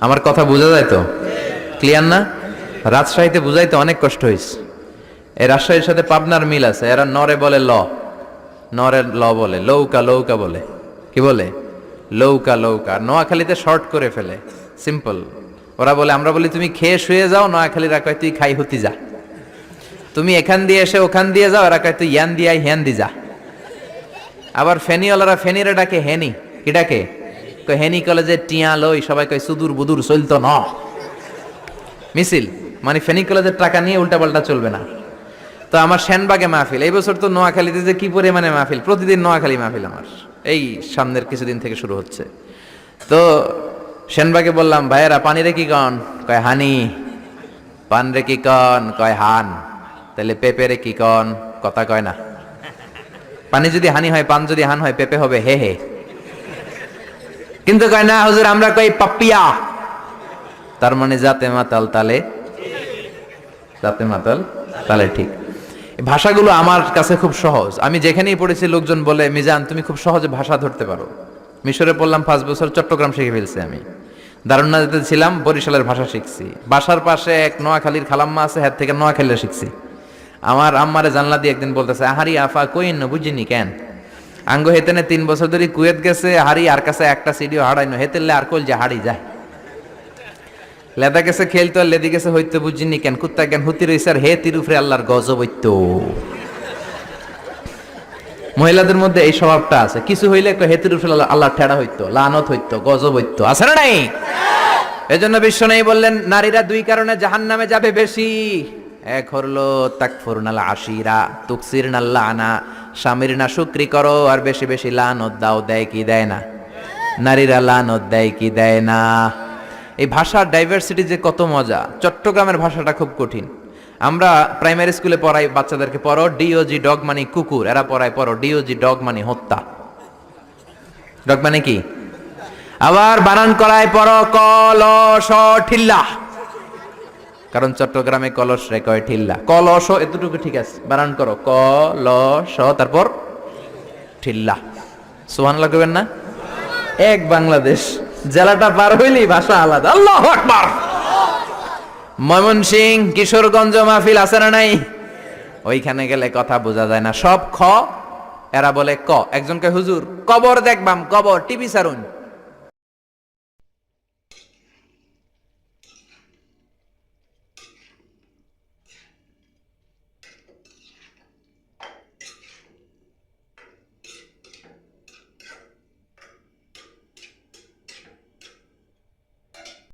আমার কথা বোঝা যায় তো? ক্লিয়ার না? রাজশাহীতে বুঝাইতে অনেক কষ্ট হয়েছে। এই রাজশাহীর সাথে পাবনার মিল আছে। এরা নরে বলে ল, নরে ল বলে, লৌকা লৌকা বলে। কি বলে? লৌকা লৌকা। নোয়াখালীতে শর্ট করে ফেলে, সিম্পল। ওরা বলে, আমরা বলি তুমি খেয়ে শুয়ে যাও, নোয়াখালীরা কয় তুই খাই হতি যা। তুমি এখান দিয়ে এসে ওখান দিয়ে যাও, এরা কয় তুই ইয়ান দিয়ে হ্যান দি যা। আবার ফেনিওয়ালারা ফেনিরে ডাকে হেনি। কি ডাকে? কয় হেনি কলেজে টিয়া লই, সবাই কয় সুদূর বুদুর চলতো ন মিছিল। মানে ফেনী কলেজের টাকা নিয়ে উল্টাপাল্টা চলবে না। তো আমার সেনবাগে মাহফিল, এই বছর তো নোয়াখালীতে যে কি পরিমাণে মাহফিল, প্রতিদিন নোয়াখালী মাহফিল আমার এই সামনের কিছুদিন থেকে শুরু হচ্ছে। তো সেনবাগে বললাম, ভাইয়েরা পানি রে কি কন? কয় হানি। পান রে কি কন? কয় হান। তাহলে পেঁপে রে কি কন? কথা কয় না। পানি যদি হানি হয়, পান যদি হান হয়, পেঁপে হবে হে হে। কিন্তু কয় না হুজুর, আমরা কই পাপ্পিয়া। তার মানে জাতে মাতাল তালে, জাতে মাতাল তালে ঠিক। ভাষাগুলো আমার কাছে খুব সহজ। আমি যেখানেই পড়েছি লোকজন বলে, মিজান তুমি খুব সহজে ভাষা ধরতে পারো। মিশরে পড়লাম 5 বছর, চট্টগ্রাম শিখে ফেলছি আমি। দারুন্নাতে ছিলাম, বরিশালের ভাষা শিখছি। বাসার পাশে এক নোয়াখালীর খালাম্মা আছে, হ্যাঁ থেকে নোয়াখালীরা শিখছি। আমার আম্মারে জানলা দিয়ে একদিন বলতেছে, আহারি আফা কইন না বুঝিনি কেন আঙ্গ হেতেনে 3 বছর ধরে কুয়েত গেছে, হারি আর কাছে একটা সিডিও হারাইনো, হেতেলে আর কল যে হাড়ি যায়। লেদা গেছে খেলতো, আর লেদি গেছে হইতে বুঝিনি কেন, কুত্তা কেন হুতি রইছে, আর হে তিরুফরে আল্লাহর গজব হইত। মহিলাদের মধ্যে এই স্বভাবটা আছে, কিছু হইলে হেতির উপরে আল্লাহ ঠেড়া হইতো, লানত হইতো, গজব হইতো, আছে না নাই? এজন্য বিশ্ব নেই বললেন, নারীরা 2 কারণে জাহান্নামে যাবে বেশি। এক হলো তাকফুরনাল আশিরা তুকসিরনাল লানা, স্বামীর না শুকরি করো আর বেশি বেশি লানত দাও। দেয় কি দেয় না? নারীরা লানত দেয় কি দেয় না? এই ভাষার ডাইভার্সিটি যে কত মজা। চট্টগ্রামের ভাষাটা খুব কঠিন। আমরা প্রাইমারি স্কুলে পড়াই বাচ্চাদেরকে, পড়ো ডিওজি ডগ মানে কুকুর, এরা পড়ায় পড়ো ডিওজি ডগ মানে হত্যা। ডগ মানে কি? আবার বানান করায় পড়ো কলস ঠিল্লা, কারণ চট্টগ্রামে কলস রে কয় ঠিল্লা। কলস এতটুকু ঠিক আছে, বানান করো কলস তারপর ঠিল্লা। সুবহানাল্লাহ কইবেন না? এক বাংলাদেশ, জেলাটা পার হইলেই ভাষা আলাদা। আল্লাহু আকবার। ময়মনসিং কিশোরগঞ্জ মাহফিল আছে না নাই? ওইখানে গেলে কথা বোঝা যায় না, সব খ, এরা বলে ক। একজনকে হুজুর কবর দেখবাম, কবর টিভি সারুন।